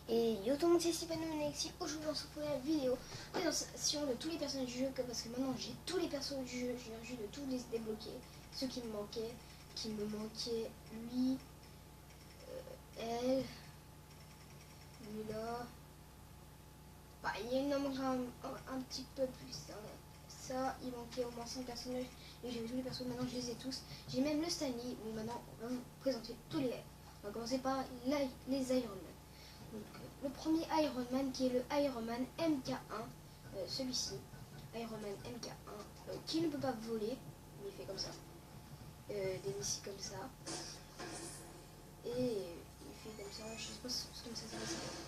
Et yo tout le monde, c'est Steven Alexis. Aujourd'hui on se retrouve pour la vidéo présentation de tous les personnages du jeu, parce que maintenant j'ai tous les persos du jeu, je viens juste de tous les débloquer. Ceux qui me manquaient, lui, elle, lui là. Bah, il en manque un petit peu plus. Ça, il manquait au moins 5 personnages et j'ai tous les persos, maintenant je les ai tous. J'ai même le Stanley, où maintenant on va vous présenter tous les. On va commencer par les Iron Man. Donc, le premier Iron Man qui est le Iron Man MK1, celui-ci, Iron Man MK1, qui ne peut pas voler, il fait comme ça, des missiles comme ça, et il fait comme ça, je sais pas si comme ça ça va s'appeler.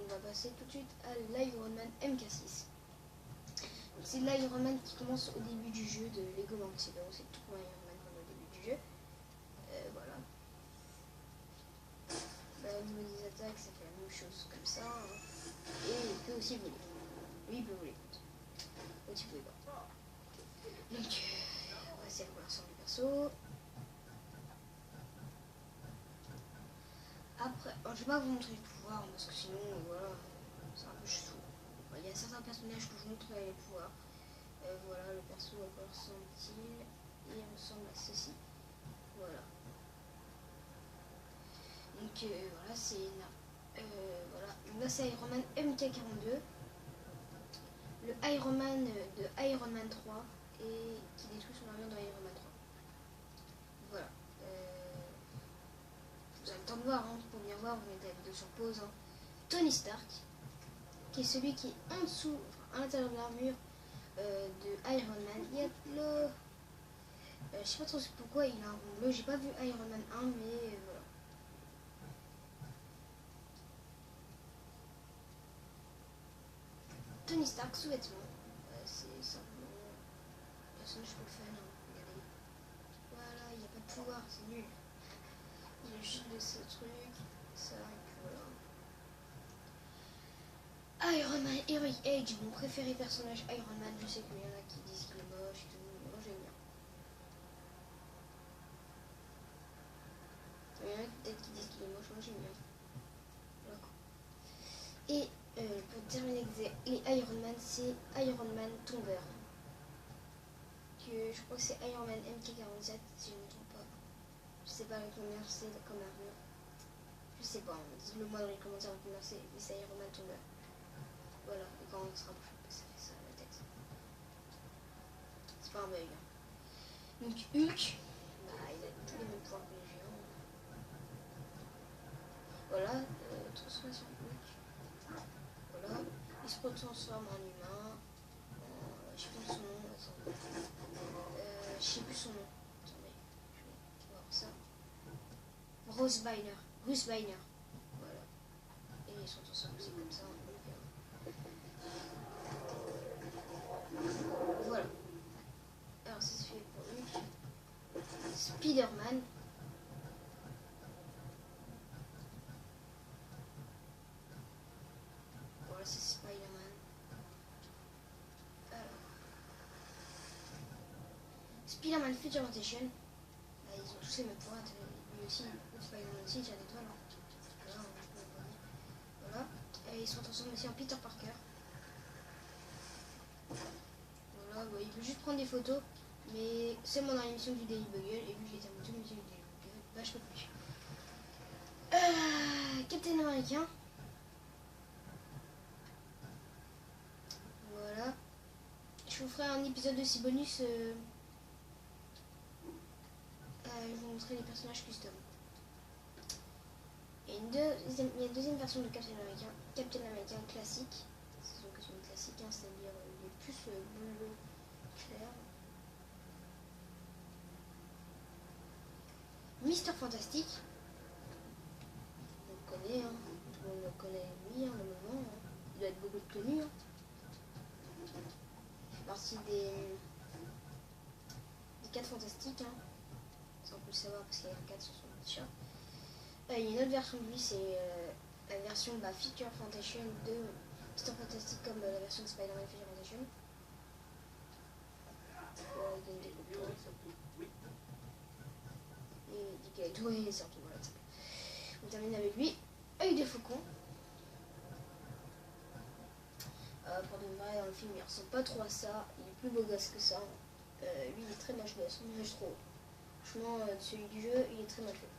On va passer tout de suite à l'Iron Man MK6. C'est l'Iron Man qui commence au début du jeu de Lego Mansion, c'est tout pour Iron Man au début du jeu. Voilà. Au niveau des attaques, ça fait la même chose comme ça. Et il peut aussi voler. Lui, il peut voler. L'autre, il peut pas. Donc, voici à quoi ressemble le perso. Après, je vais pas vous montrer les pouvoirs parce que sinon, voilà, c'est un peu chou. Il y a certains personnages que je vous montre les pouvoirs. Voilà, le perso, à quoi ressemble-t-il? Il ressemble à ceci. Voilà. Donc voilà, c'est voilà. Là c'est Iron Man MK42, le Iron Man de Iron Man 3 et qui détruit son armure dans Iron Man 3. Voilà. Vous avez le temps de voir, hein, pour bien voir, vous mettez la vidéo sur pause. Hein. Tony Stark, qui est celui qui est en dessous, enfin, à l'intérieur de l'armure de Iron Man. Il y a le... je sais pas trop pourquoi il a un rond bleu, j'ai pas vu Iron Man 1, mais voilà. Tony Stark sous-vêtements, c'est simplement un personnage pour le fun, hein. Regardez. Voilà, il n'y a pas de pouvoir, c'est nul. Il y a juste de ce truc, ça, et puis voilà. Iron Man Heroic Age, mon préféré personnage Iron Man, je sais qu'il y en a qui disent qu'il est moche et tout, mais moi j'aime bien. Il y en a peut-être qui disent qu'il est moche, moi j'aime bien. Voilà. Et pour terminer les Iron Man, c'est Iron Man Tombeur. Je crois que c'est Iron Man MK47 si je ne me trompe pas. Je sais pas combien c'est comme armure. Je sais pas, dites-le moi dans les commentaires combien c'est, mais c'est Iron Man Tombeur. Voilà, et quand on se rapproche un peu, ça fait ça la tête. C'est pas un bug. Hein. Donc Hulk, bah, il a tous les mêmes points que les géants. Voilà, transformation Hulk. Voilà, il se transforme en humain. Je sais pas son nom, attendez. Je sais plus son nom. Attendez, je vais voir ça. Bruce Banner. Voilà. Et ils sont ensemble aussi comme ça. Voilà. Alors ça se fait pour Hulk. Spider-Man. Voilà, c'est Spider-Man. Spider-Man Future Rotation. Ils ont tous les mêmes pouvoirs. Lui aussi, Spider-Man aussi, il y a des toiles. Hein. Voilà. Et ils sont ensemble aussi en Peter Parker. Voilà, bah, il peut juste prendre des photos, mais seulement dans l'émission du Daily Bugle, et vu que j'ai terminé toute l'émission du Daily Bugle, bah je peux plus. Captain America. Voilà. Je vous ferai un épisode de 6 bonus. Je vais vous montrer les personnages custom. Et il y a une deuxième version de Captain America classique. C'est son costume classique, hein, c'est-à-dire les plus bleu clair. Mister Fantastique. On le connaît, hein. Tout le monde le connaît lui, hein, le moment. Hein. Il doit être beaucoup de connu. Hein. Partie des 4 fantastiques. Hein. Ça on peut le savoir parce qu'il y a 4 sur son t-shirt. Il y a une autre version de lui, c'est la version Feature Fantastic de Mister Fantastic, comme la version de Spider-Man Feature Fantastic. Et il dit qu'il est doué, et surtout, voilà. On termine avec lui. Œil de faucon. le film il ressemble pas trop à ça, il est plus beau gosse que ça. Lui il est très moche gosse, moi je trouve. Franchement, celui du jeu, il est très mal fait.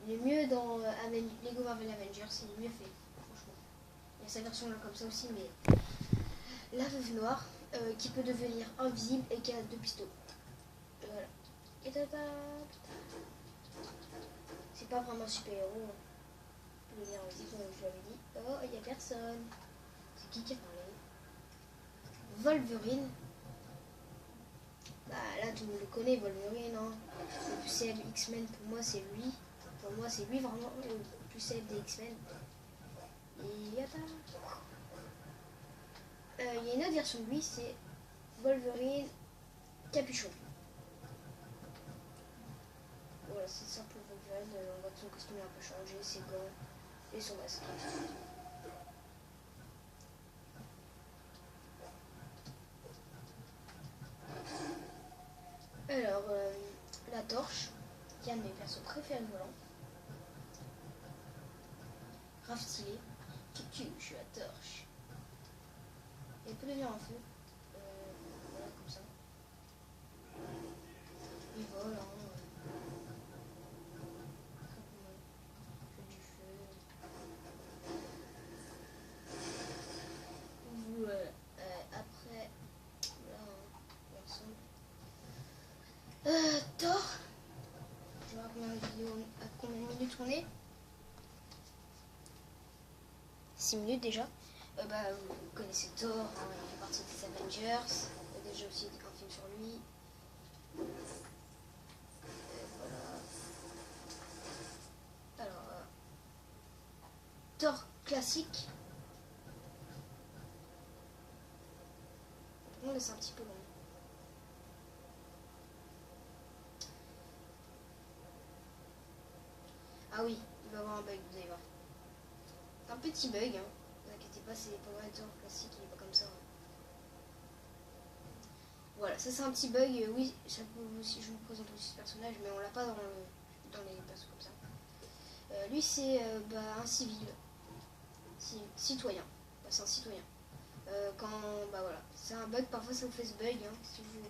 Il est mieux dans Lego Marvel Avengers, il est mieux fait, franchement. Il y a sa version là comme ça aussi, mais la veuve noire qui peut devenir invisible et qui a 2 pistolets. Voilà. Et c'est pas vraiment super-héros. Hein. Il peut devenir invisible, comme je l'avais dit. Oh, il y a personne. C'est qui a parlé? Wolverine. Bah là tout le monde le connaît, Wolverine. Hein. Le plus célèbre X-Men pour moi c'est lui. Pour moi c'est lui vraiment le plus célèbre des X-Men. Et il y a une autre version de lui, c'est Wolverine Capuchon. Voilà, c'est simple Wolverine. On voit que son costume a un peu changé, ses gants et son masque. Alors, la torche, qui est un de mes persos préférés volants. Grave stylé. Je suis la torche. Et il peut devenir un feu. Voilà, comme ça. Il vole, hein. Fait du feu. Voilà. Après, là, on ressemble. Thor. Je vais voir combien de minutes on est. 6 minutes déjà. Vous connaissez Thor, hein, il fait partie des Avengers. Il y a déjà aussi un film sur lui. Voilà. Alors, Thor classique. On laisse un petit peu long. Ah oui, il va y avoir un bug, vous allez voir. Un petit bug, hein. Ne vous inquiétez pas, c'est pas vrai, Thor classique, il est pas comme ça. Hein. Voilà, ça c'est un petit bug. Oui, ça peut aussi, je vous présente aussi ce personnage, mais on l'a pas dans les persos comme ça. Lui c'est un civil, citoyen. C'est un citoyen. Voilà, c'est un bug, parfois ça vous fait ce bug. Hein, si vous...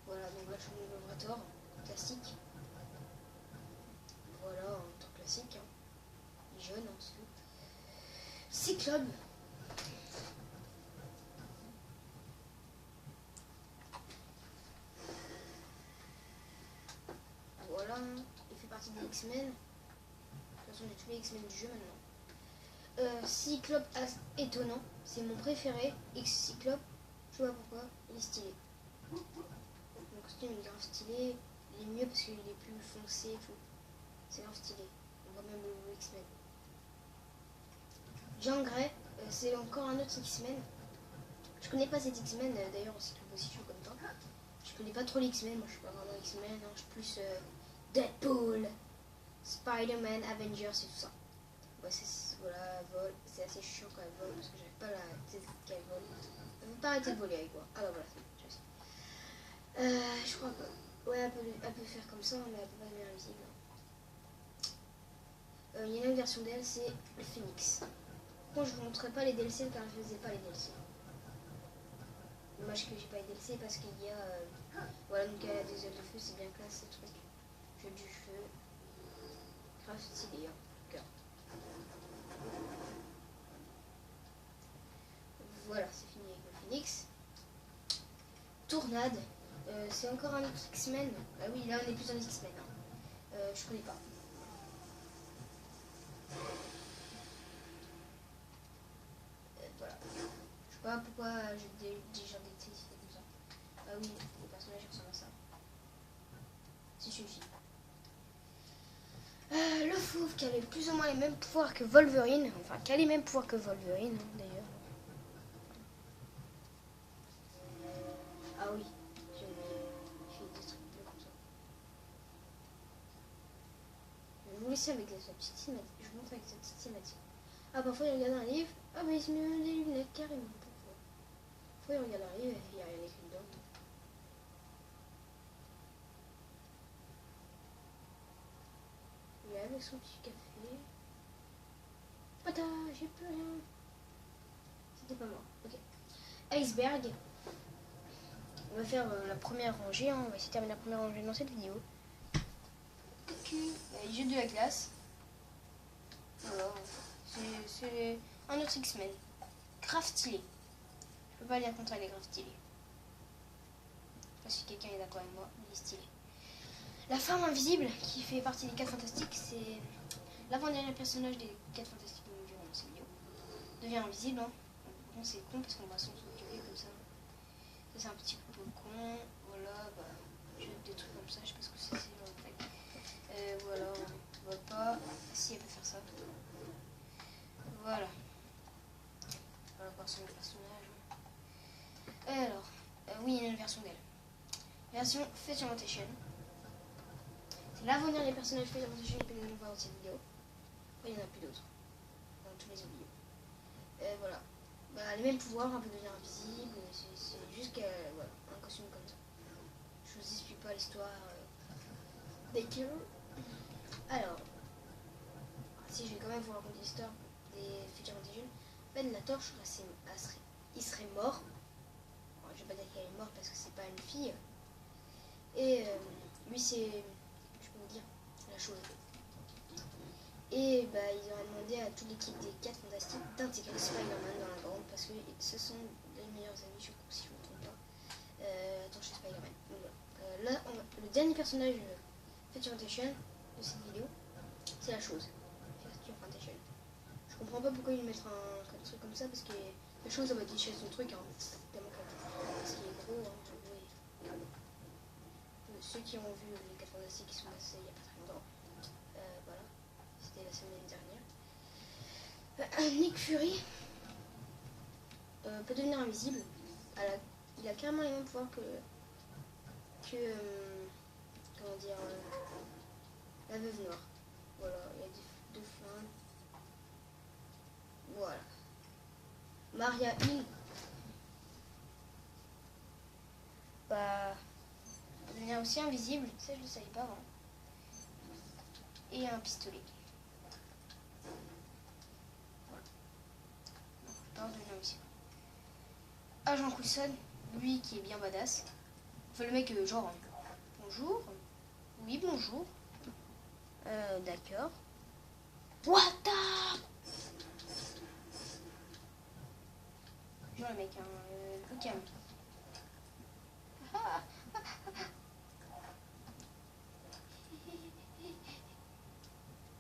Voilà, donc là je vous montre le vrai Thor, classique. Voilà, un Thor classique. Hein. Il est jeune, hein, c'est tout. Cyclope. Voilà, il fait partie des X-Men. De toute façon, j'ai tous les X-Men du jeu maintenant. Cyclope étonnant, c'est mon préféré. Cyclope, je sais pas pourquoi, il est stylé. Mon costume il est grave stylé. Il est mieux parce qu'il est plus foncé et tout. C'est grave stylé. On voit même le X-Men. Jean Grey, c'est encore un autre X-Men. Je connais pas cet X-Men, d'ailleurs aussi aussi je suis comme toi. Je connais pas trop les X-Men, moi je suis pas vraiment X-Men, hein. Je suis plus Deadpool, Spider-Man, Avengers et tout ça. Ouais, voilà, vol, c'est assez chiant quand elle vole parce que j'arrive pas à la tête qu'elle vole. Elle veut pas arrêter de voler avec moi. Ah bah voilà, je crois pas. Ouais, elle peut faire comme ça, mais elle peut pas devenir invisible. Il y a une autre version d'elle, c'est le Phoenix. Moi je vous montrerai pas les DLC car je faisais pas les DLC. Dommage que j'ai pas les DLC parce qu'il y a voilà, donc elle a des ailes de feu, c'est bien classe ces trucs. Jeu du feu. Grave stylé, hein. Voilà, c'est fini avec le Phoenix. Tournade. C'est encore un autre X-Men. Ah oui, là on est plus un X-Men. Hein. Je connais pas. Voilà. Je sais pas pourquoi j'ai déjà des télésités comme ça. Ah oui, les personnages ressemblent à ça. C'est suffit. Le fauve qui avait plus ou moins les mêmes pouvoirs que Wolverine. Enfin, qui a les mêmes pouvoirs que Wolverine, d'ailleurs. Ah oui, j'ai des trucs bleus comme ça. Je vais vous laisser avec sa petite cinématique. Je vous montre avec sa petite cinématique. Ah, parfois il regarde un livre. Ah, mais il se met des lunettes carrément. Parfois il regarde un livre et il n'y a rien écrit dedans. Il est avec son petit café. Attends, j'ai plus rien. C'était pas moi. Ok. iceberg. On va faire la première rangée, hein. On va essayer de terminer la première rangée dans cette vidéo. Il jette de la glace. Voilà, c'est un autre X-Men. Grave stylé. Je peux pas dire contre, il est grave stylé. Je sais pas si quelqu'un est d'accord avec moi, mais il est stylé. La femme invisible, qui fait partie des 4 fantastiques, c'est l'avant-dernier personnage des 4 fantastiques que nous verrons dans cette vidéo. Devient invisible, hein. Bon, c'est con parce qu'on va s'en s'occuper comme ça. Ça c'est un petit peu con. Voilà, bah, je vais des trucs comme ça, je sais pas ce que c'est en fait. Voilà, on voit pas si elle peut faire ça. Voilà. Voilà quoi, c'est le personnage. Alors, oui, il y a une version d'elle. Version Featurementation. C'est l'avenir des personnages Featurementation que nous allons voir dans cette vidéo. Après, il n'y en a plus d'autres. Dans tous les autres vidéos. Voilà. Bah, les mêmes pouvoirs, un peu devenir invisible. C'est juste voilà, un costume comme ça. Je vous explique pas l'histoire. Baker. Alors, si je vais quand même vous raconter l'histoire des Featurementation. Ben la torche, il serait mort. Alors, je vais pas dire qu'elle est morte parce que c'est pas une fille. Et lui c'est, je peux vous dire, la chose. Et bah ils ont demandé à toute l'équipe des 4 fantastiques d'intégrer Spider-Man dans la bande parce que ce sont les meilleurs amis, je crois, si je ne me trompe pas. Attends, chez Spider-Man. Là, le dernier personnage Featurementation de cette vidéo, c'est la chose. Featurementation. Je comprends pas pourquoi ils mettent un truc comme ça parce que la chose elle va déchirer son truc, hein. Tellement parce qu'il est gros, hein. Ceux qui ont vu les 4 fantastiques qui sont passés il n'y a pas très longtemps, voilà, c'était la semaine dernière. Nick Fury peut devenir invisible. Il a carrément les mêmes pouvoirs que comment dire, la veuve noire. Voilà, il y a deux flingues. Voilà. Maria Hill, bah, devenir aussi invisible, ça je ne le savais pas avant. Et un pistolet. Voilà. Alors, devenir invisible. Agent Coulson, lui qui est bien badass. Enfin le mec genre bonjour. Oui bonjour. D'accord. What the... Genre le mec, hein, au calme.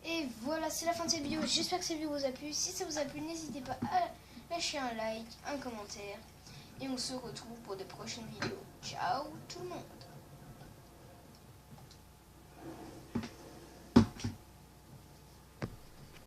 Et voilà, c'est la fin de cette vidéo. J'espère que cette vidéo vous a plu. Si ça vous a plu, n'hésitez pas à lâcher un like, un commentaire. Et on se retrouve pour de prochaines vidéos. Ciao!